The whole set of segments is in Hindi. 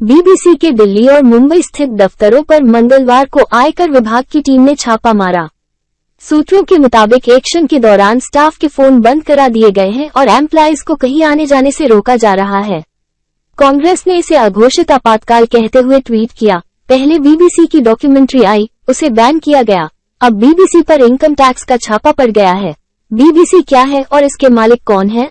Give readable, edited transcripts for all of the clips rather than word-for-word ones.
बीबीसी के दिल्ली और मुंबई स्थित दफ्तरों पर मंगलवार को आयकर विभाग की टीम ने छापा मारा। सूत्रों के मुताबिक एक्शन के दौरान स्टाफ के फोन बंद करा दिए गए हैं और एम्प्लॉइज को कहीं आने जाने से रोका जा रहा है। कांग्रेस ने इसे अघोषित आपातकाल कहते हुए ट्वीट किया, पहले बीबीसी की डॉक्यूमेंट्री आई, उसे बैन किया गया, अब बीबीसी पर इनकम टैक्स का छापा पड़ गया है। बीबीसी क्या है और इसके मालिक कौन है?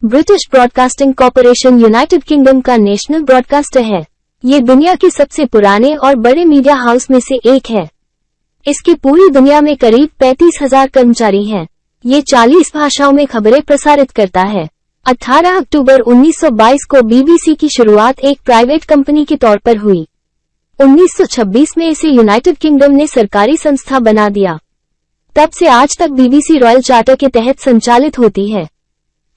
British broadcasting corporation United kingdom का नेशनल ब्रॉडकास्टर है। ये दुनिया के सबसे पुराने और बड़े मीडिया हाउस में से एक है। इसकी पूरी दुनिया में करीब 35,000 कर्मचारी हैं। ये 40 भाषाओं में खबरें प्रसारित करता है। 18 अक्टूबर 1922 को बीबीसी की शुरुआत एक प्राइवेट कंपनी के तौर पर हुई। 1926 में इसे यूनाइटेड किंगडम ने सरकारी संस्था बना दिया। तब से आज तक बीबीसी रॉयल चार्टर के तहत संचालित होती है।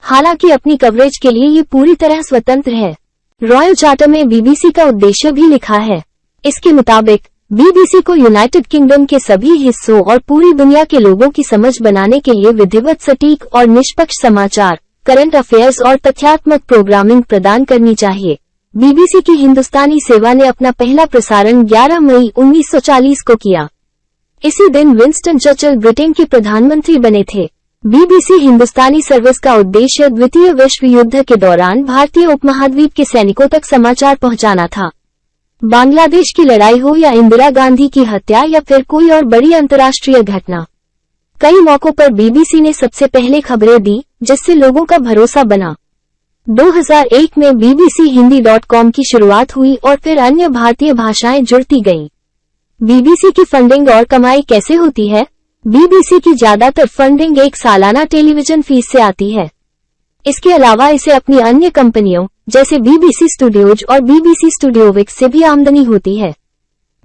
हालांकि अपनी कवरेज के लिए ये पूरी तरह स्वतंत्र है। रॉयल चार्टर में बीबीसी का उद्देश्य भी लिखा है। इसके मुताबिक बीबीसी को यूनाइटेड किंगडम के सभी हिस्सों और पूरी दुनिया के लोगों की समझ बनाने के लिए विधिवत, सटीक और निष्पक्ष समाचार, करंट अफेयर्स और तथ्यात्मक प्रोग्रामिंग प्रदान करनी चाहिए। बीबीसी की हिंदुस्तानी सेवा ने अपना पहला प्रसारण 11 मई 1940 को किया। इसी दिन विंस्टन चर्चिल ब्रिटेन के प्रधानमंत्री बने थे। बीबीसी हिंदुस्तानी सर्विस का उद्देश्य द्वितीय विश्व युद्ध के दौरान भारतीय उपमहाद्वीप के सैनिकों तक समाचार पहुंचाना था। बांग्लादेश की लड़ाई हो या इंदिरा गांधी की हत्या या फिर कोई और बड़ी अंतर्राष्ट्रीय घटना, कई मौकों पर बीबीसी ने सबसे पहले खबरें दी, जिससे लोगों का भरोसा बना। 2001 में bbchiindi.com की शुरुआत हुई और फिर अन्य भारतीय भाषाएं जुड़ती गईं। बीबीसी की फंडिंग और कमाई कैसे होती है? बीबीसी की ज्यादातर फंडिंग एक सालाना टेलीविजन फीस से आती है। इसके अलावा इसे अपनी अन्य कंपनियों जैसे बीबीसी स्टूडियोज और बीबीसी स्टूडियो विक्स से भी आमदनी होती है।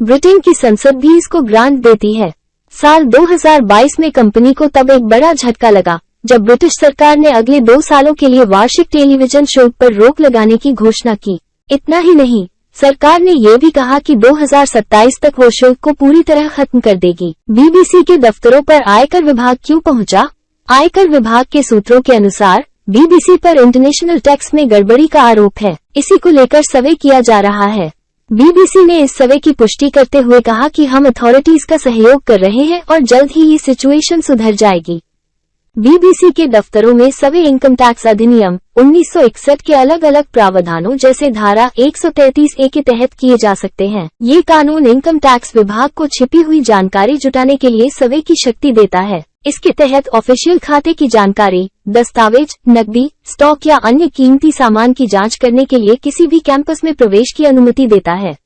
ब्रिटेन की संसद भी इसको ग्रांट देती है। साल 2022 में कंपनी को तब एक बड़ा झटका लगा जब ब्रिटिश सरकार ने अगले 2 सालों के लिए वार्षिक टेलीविजन शो पर रोक लगाने की घोषणा की। इतना ही नहीं, सरकार ने ये भी कहा कि 2027 तक वो शुल्क को पूरी तरह खत्म कर देगी। बीबीसी के दफ्तरों पर आयकर विभाग क्यों पहुंचा? आयकर विभाग के सूत्रों के अनुसार बीबीसी पर इंटरनेशनल टैक्स में गड़बड़ी का आरोप है। इसी को लेकर सर्वे किया जा रहा है। बीबीसी ने इस सर्वे की पुष्टि करते हुए कहा कि हम अथॉरिटीज का सहयोग कर रहे हैं और जल्द ही ये सिचुएशन सुधर जाएगी। बीबीसी के दफ्तरों में सर्वे इनकम टैक्स अधिनियम 1961 के अलग अलग प्रावधानों जैसे धारा 133A के तहत किए जा सकते हैं। ये कानून इनकम टैक्स विभाग को छिपी हुई जानकारी जुटाने के लिए सर्वे की शक्ति देता है। इसके तहत ऑफिशियल खाते की जानकारी, दस्तावेज, नकदी, स्टॉक या अन्य कीमती सामान की जांच करने के लिए किसी भी कैंपस में प्रवेश की अनुमति देता है।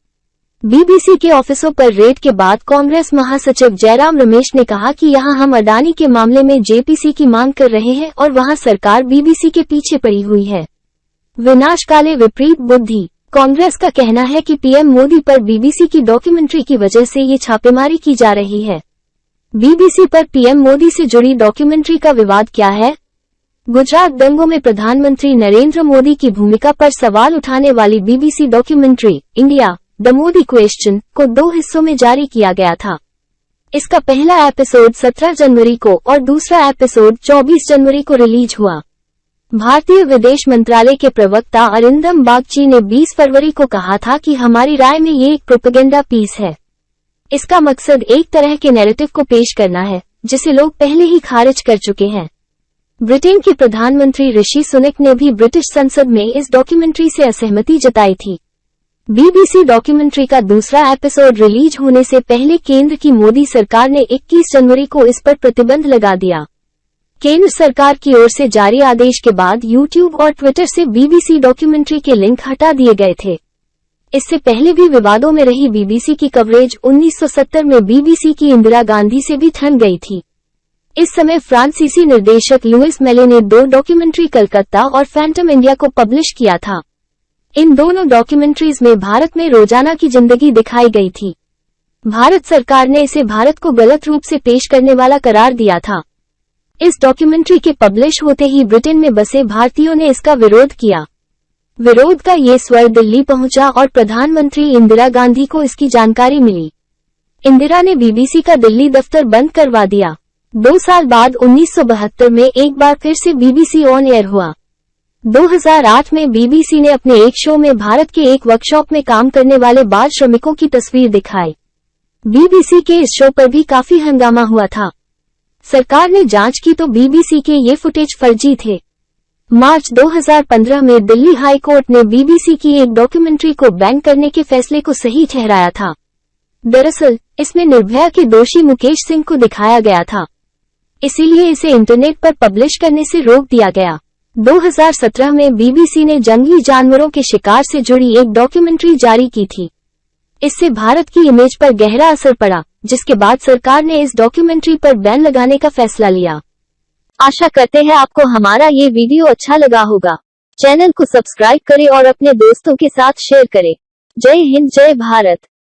बीबीसी के ऑफिसों पर रेड के बाद कांग्रेस महासचिव जयराम रमेश ने कहा कि यहां हम अडानी के मामले में जेपीसी की मांग कर रहे हैं और वहां सरकार बीबीसी के पीछे पड़ी हुई है। विनाशकाले विपरीत बुद्धि। कांग्रेस का कहना है कि पीएम मोदी पर बीबीसी की डॉक्यूमेंट्री की वजह से ये छापेमारी की जा रही है। बीबीसी पर पीएम मोदी से जुड़ी डॉक्यूमेंट्री का विवाद क्या है? गुजरात दंगों में प्रधानमंत्री नरेंद्र मोदी की भूमिका पर सवाल उठाने वाली BBC documentary India the Modi question को 2 हिस्सों में जारी किया गया था। इसका पहला एपिसोड 17 जनवरी को और दूसरा एपिसोड 24 जनवरी को रिलीज हुआ। भारतीय विदेश मंत्रालय के प्रवक्ता अरिंदम बागची ने 20 फरवरी को कहा था कि हमारी राय में ये एक प्रोपेगेंडा पीस है। इसका मकसद एक तरह के नैरेटिव को पेश करना है जिसे लोग पहले ही खारिज कर चुके हैं। ब्रिटेन के प्रधानमंत्री ऋषि सुनक ने भी ब्रिटिश संसद में इस डॉक्यूमेंट्री से असहमति जताई थी। बीबीसी डॉक्यूमेंट्री का दूसरा एपिसोड रिलीज होने से पहले केंद्र की मोदी सरकार ने 21 जनवरी को इस पर प्रतिबंध लगा दिया। केंद्र सरकार की ओर से जारी आदेश के बाद यूट्यूब और ट्विटर से बीबीसी डॉक्यूमेंट्री के लिंक हटा दिए गए थे। इससे पहले भी विवादों में रही बीबीसी की कवरेज 1970 में बीबीसी की इंदिरा गांधी से भी थन गई थी। इस समय फ्रांसीसी निर्देशक लुइस मेले ने 2 डॉक्यूमेंट्री कलकत्ता और फैंटम इंडिया को पब्लिश किया था। इन दोनों डॉक्यूमेंट्रीज में भारत में रोजाना की जिंदगी दिखाई गई थी। भारत सरकार ने इसे भारत को गलत रूप से पेश करने वाला करार दिया था। इस डॉक्यूमेंट्री के पब्लिश होते ही ब्रिटेन में बसे भारतीयों ने इसका विरोध किया। विरोध का ये स्वर दिल्ली पहुंचा और प्रधानमंत्री इंदिरा गांधी को इसकी जानकारी मिली। इंदिरा ने बीबीसी का दिल्ली दफ्तर बंद करवा दिया। 2 साल बाद 1972 में एक बार फिर से बीबीसी ऑन एयर हुआ। 2008 में बीबीसी ने अपने एक शो में भारत के एक वर्कशॉप में काम करने वाले बाल श्रमिकों की तस्वीर दिखाई। बीबीसी के इस शो पर भी काफी हंगामा हुआ था। सरकार ने जांच की तो बीबीसी के ये फुटेज फर्जी थे। मार्च 2015 में दिल्ली हाई कोर्ट ने बीबीसी की एक डॉक्यूमेंट्री को बैन करने के फैसले को सही ठहराया था। दरअसल इसमें निर्भया के दोषी मुकेश सिंह को दिखाया गया था, इसीलिए इसे इंटरनेट पर पब्लिश करने से रोक दिया गया। 2017 में बीबीसी ने जंगली जानवरों के शिकार से जुड़ी एक डॉक्यूमेंट्री जारी की थी। इससे भारत की इमेज पर गहरा असर पड़ा, जिसके बाद सरकार ने इस डॉक्यूमेंट्री पर बैन लगाने का फैसला लिया। आशा करते हैं आपको हमारा ये वीडियो अच्छा लगा होगा। चैनल को सब्सक्राइब करें और अपने दोस्तों के साथ शेयर करें। जय हिंद, जय भारत।